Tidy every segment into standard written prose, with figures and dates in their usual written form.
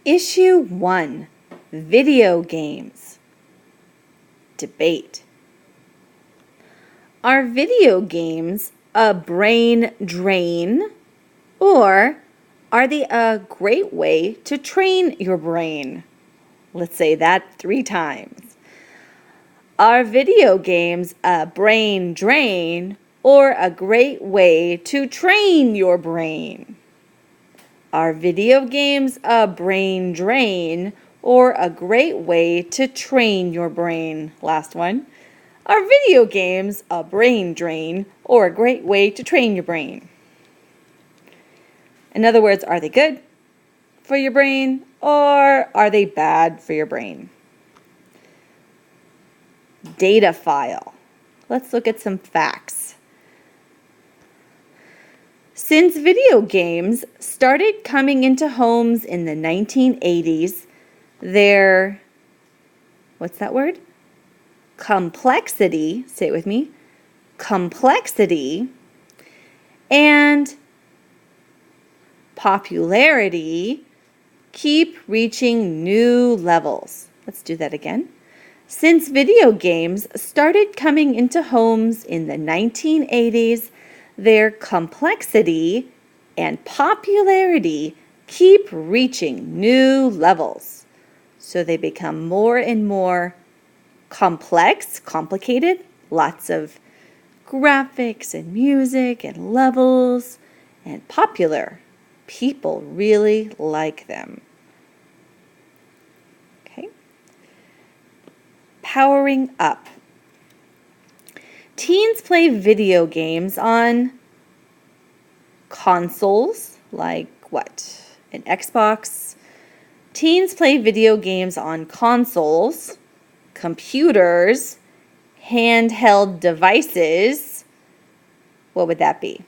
Issue 1, Video Games. Debate. Are video games a brain drain, or are they a great way to train your brain? Let's say that 3 times. Are video games a brain drain or a great way to train your brain? Are video games a brain drain or a great way to train your brain? Last one. Are video games a brain drain or a great way to train your brain? In other words, are they good for your brain or are they bad for your brain? Data file. Let's look at some facts. Since video games started coming into homes in the 1980s, their, what's that word? Complexity, say it with me, complexity and popularity keep reaching new levels. Let's do that again. Since video games started coming into homes in the 1980s, their complexity and popularity keep reaching new levels. So they become more and more complex, complicated, lots of graphics and music and levels, and popular. People really like them. Okay. Powering up. Teens play video games on consoles, like what? An Xbox. Teens play video games on consoles, computers, handheld devices. What would that be?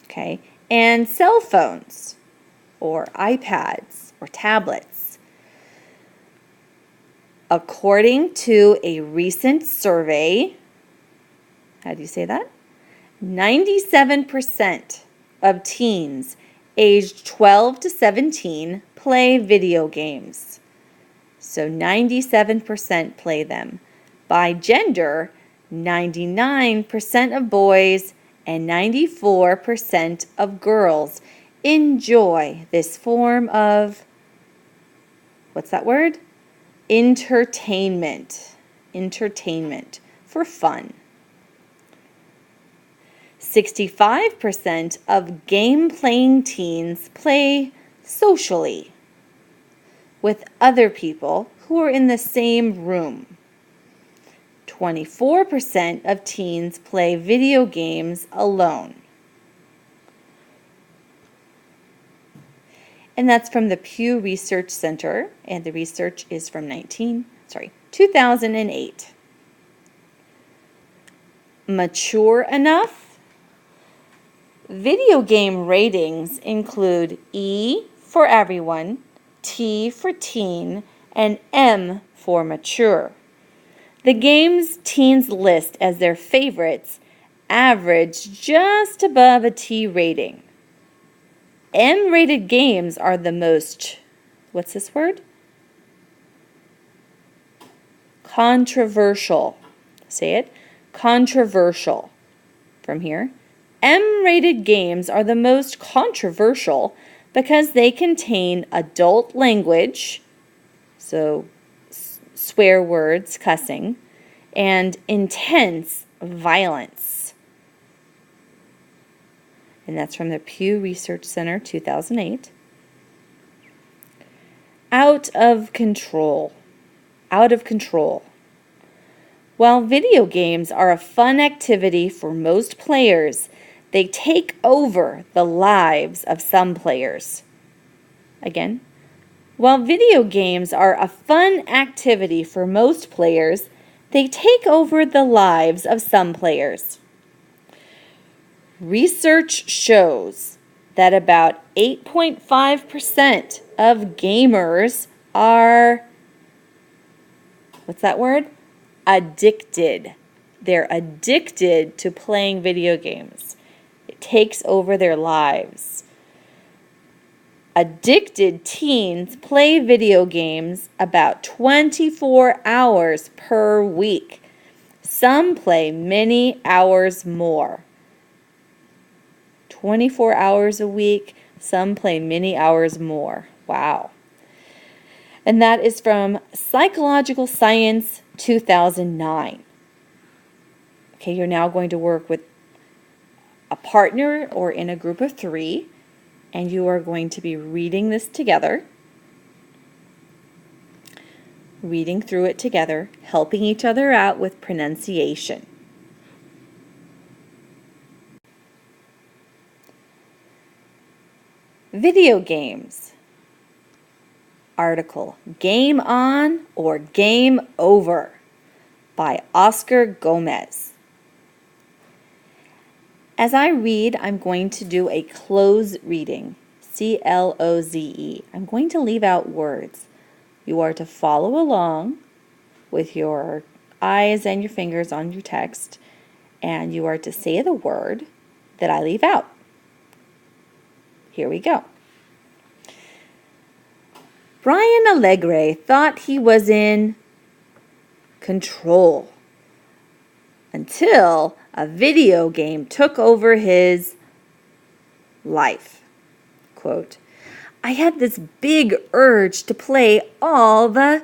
Okay, and cell phones, or iPads, or tablets. According to a recent survey, how do you say that? 97% of teens aged 12 to 17 play video games. So 97% play them. By gender, 99% of boys and 94% of girls enjoy this form of, what's that word? Entertainment. Entertainment for fun. 65% of game-playing teens play socially with other people who are in the same room. 24% of teens play video games alone. And that's from the Pew Research Center, and the research is from 2008. Mature enough? Video game ratings include E for everyone, T for teen, and M for mature. The games teens list as their favorites average just above a T rating. M-rated games are the most, what's this word? Controversial. Say it. Controversial. From here. M-rated games are the most controversial because they contain adult language, so swear words, cussing, and intense violence. And that's from the Pew Research Center, 2008. Out of control. Out of control. While video games are a fun activity for most players, they take over the lives of some players. Again, while video games are a fun activity for most players, they take over the lives of some players. Research shows that about 8.5% of gamers are, what's that word? Addicted. They're addicted to playing video games. It takes over their lives. Addicted teens play video games about 24 hours per week. Some play many hours more. 24 hours a week, some play many hours more. Wow. And that is from Psychological Science 2009. Okay, you're now going to work with a partner or in a group of 3, and you are going to be reading this together, reading through it together, helping each other out with pronunciation. Video games. Article, Game On or Game Over by Oscar Gomez. As I read, I'm going to do a close reading, C-L-O-Z-E. I'm going to leave out words. You are to follow along with your eyes and your fingers on your text, and you are to say the word that I leave out. Here we go. Brian Allegre thought he was in control until a video game took over his life. Quote, I had this big urge to play all the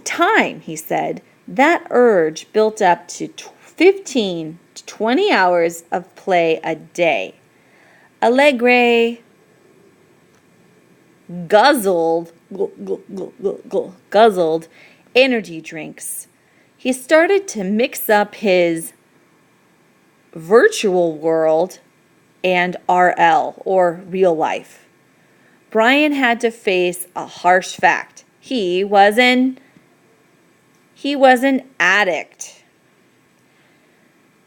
time, he said. That urge built up to 15 to 20 hours of play a day. Allegre guzzled energy drinks. He started to mix up his virtual world and RL, or real life. Brian had to face a harsh fact. He was an addict.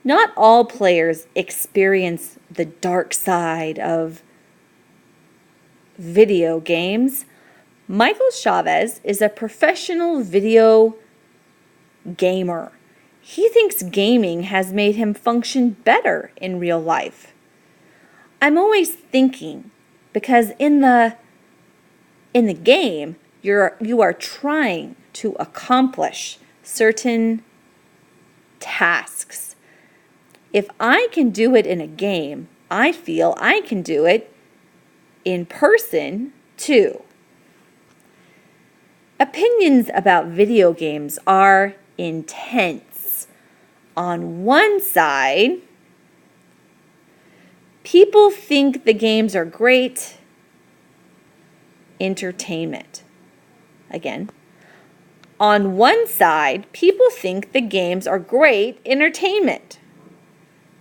Not all players experience the dark side of video games. Michael Chavez is a professional video gamer. He thinks gaming has made him function better in real life. I'm always thinking, because in the game, you are trying to accomplish certain tasks. If I can do it in a game, I feel I can do it in person too. Opinions about video games are intense. On one side, people think the games are great entertainment. Again, on one side, people think the games are great entertainment.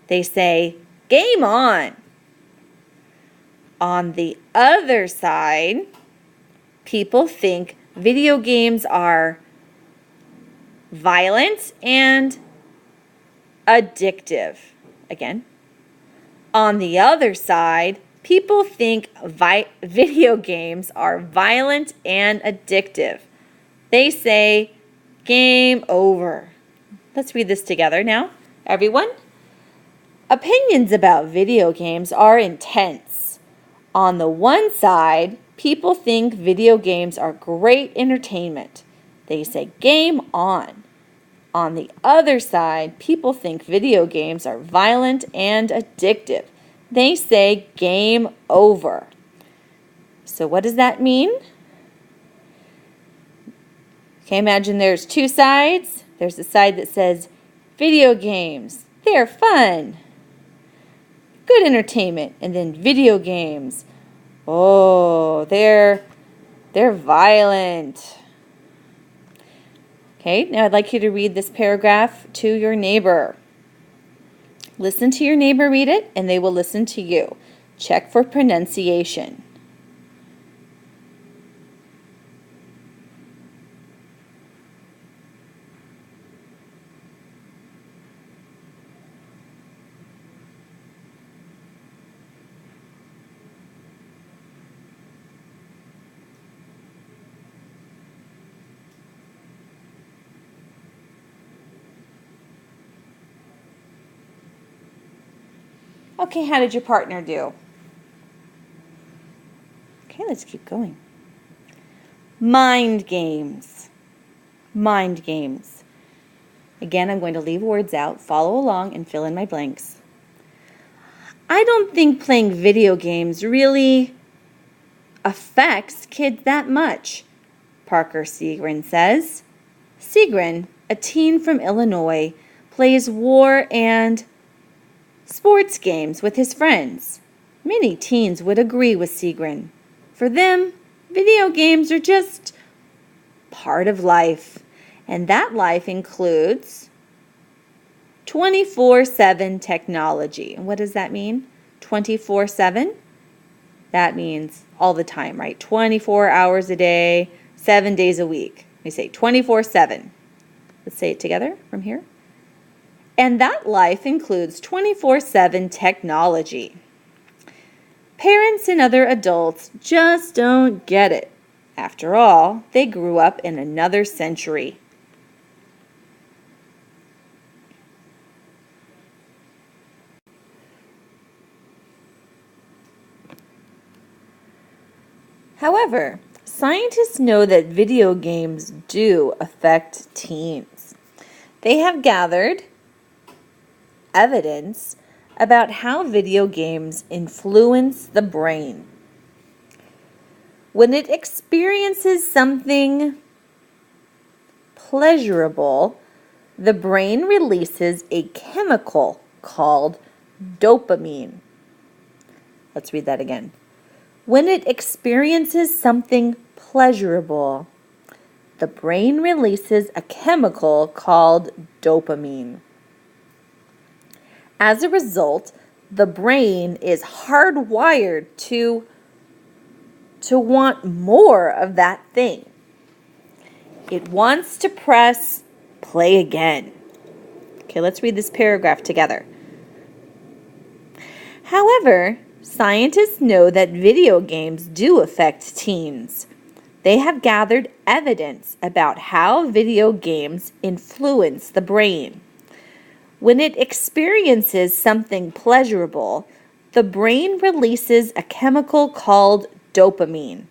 They say, game on. On the other side, people think video games are violent and addictive. Again, on the other side, people think video games are violent and addictive. They say, game over. Let's read this together now, everyone. Opinions about video games are intense. On the one side, people think video games are great entertainment. They say, game on. On the other side, people think video games are violent and addictive. They say, game over. So what does that mean? Okay, imagine there's two sides. There's the side that says, video games, they're fun. Good entertainment. And then video games, oh, they're violent. Okay, now I'd like you to read this paragraph to your neighbor. Listen to your neighbor read it, and they will listen to you. Check for pronunciation. Okay, how did your partner do? Okay, let's keep going. Mind games. Mind games. Again, I'm going to leave words out. Follow along and fill in my blanks. I don't think playing video games really affects kids that much, Parker Segrin says. Segrin, a teen from Illinois, plays war and sports games with his friends. Many teens would agree with Segrin. For them, video games are just part of life, and that life includes 24/7 technology. And what does that mean? 24/7? That means all the time, right? 24 hours a day, 7 days a week. We say 24/7. Let's say it together from here. And that life includes 24/7 technology. Parents and other adults just don't get it. After all, they grew up in another century. However, scientists know that video games do affect teens. They have gathered evidence about how video games influence the brain. When it experiences something pleasurable, the brain releases a chemical called dopamine. Let's read that again. When it experiences something pleasurable, the brain releases a chemical called dopamine. As a result, the brain is hardwired to want more of that thing. It wants to press play again. Okay, let's read this paragraph together. However, scientists know that video games do affect teens. They have gathered evidence about how video games influence the brain. When it experiences something pleasurable, the brain releases a chemical called dopamine.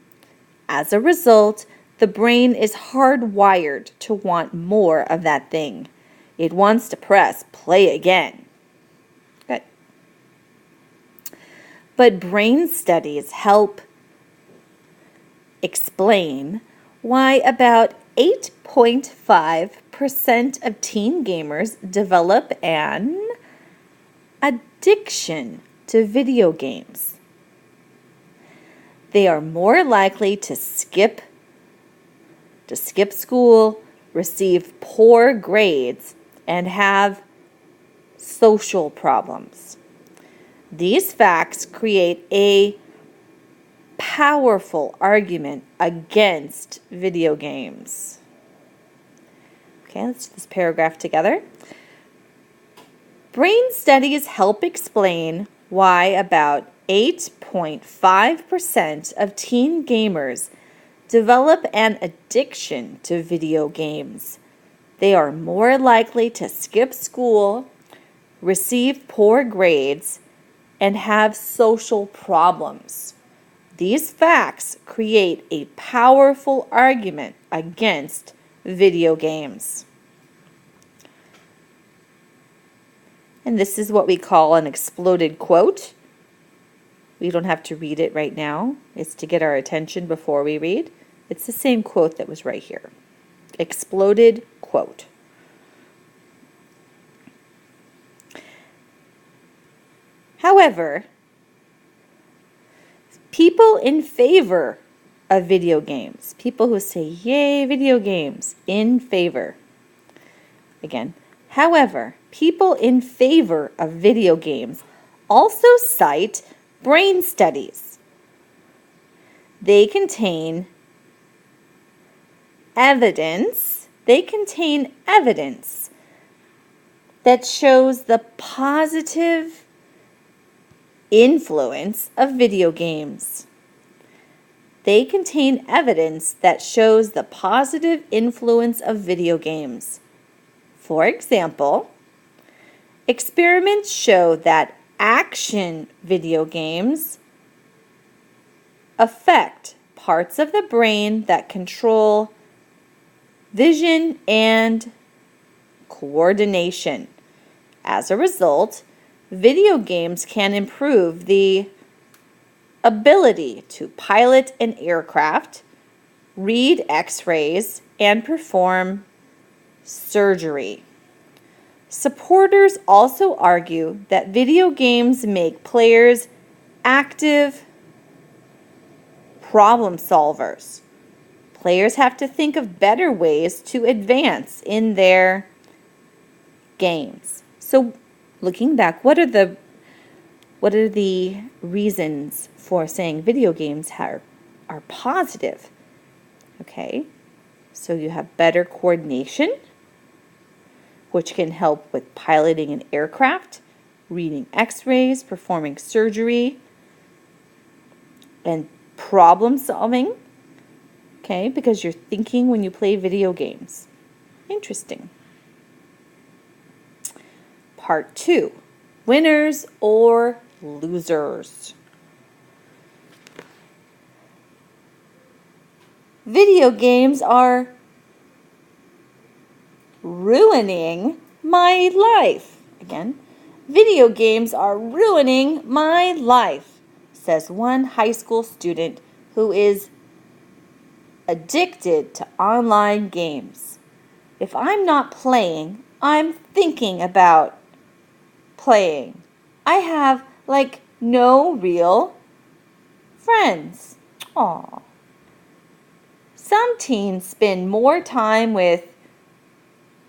As a result, the brain is hardwired to want more of that thing. It wants to press play again. Good. But brain studies help explain why about 8.5% of teen gamers develop an addiction to video games. They are more likely to skip school, receive poor grades, and have social problems. These facts create a powerful argument against video games. Okay, let's do this paragraph together. Brain studies help explain why about 8.5% of teen gamers develop an addiction to video games. They are more likely to skip school, receive poor grades, and have social problems. These facts create a powerful argument against video games. And this is what we call an exploded quote. We don't have to read it right now. It's to get our attention before we read. It's the same quote that was right here. Exploded quote. However, people in favor of video games, people who say, yay, video games, in favor. Again, however, people in favor of video games also cite brain studies. They contain evidence that shows the positive influence of video games. They contain evidence that shows the positive influence of video games. For example, experiments show that action video games affect parts of the brain that control vision and coordination. As a result, video games can improve the ability to pilot an aircraft, read X-rays, and perform surgery. Supporters also argue that video games make players active problem solvers. Players have to think of better ways to advance in their games. So, looking back, what are the reasons for saying video games are positive? Okay, so you have better coordination, which can help with piloting an aircraft, reading X-rays, performing surgery, and problem solving. Okay, because you're thinking when you play video games. Interesting. Part 2, winners or losers. Video games are ruining my life. Again, video games are ruining my life, says one high school student who is addicted to online games. If I'm not playing, I'm thinking about playing. I have no real friends. Aw. Some teens spend more time with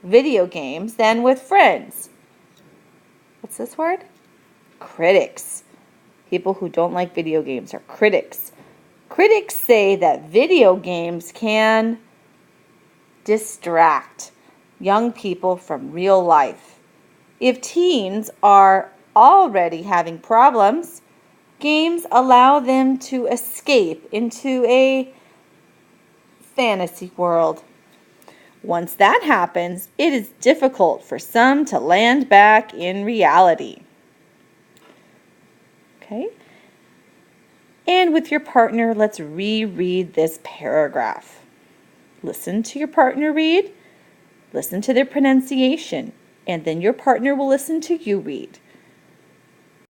video games than with friends. What's this word? Critics. People who don't like video games are critics. Critics say that video games can distract young people from real life. If teens are already having problems, games allow them to escape into a fantasy world. Once that happens, it is difficult for some to land back in reality. Okay? And with your partner, let's reread this paragraph. Listen to your partner read, listen to their pronunciation, and then your partner will listen to you read.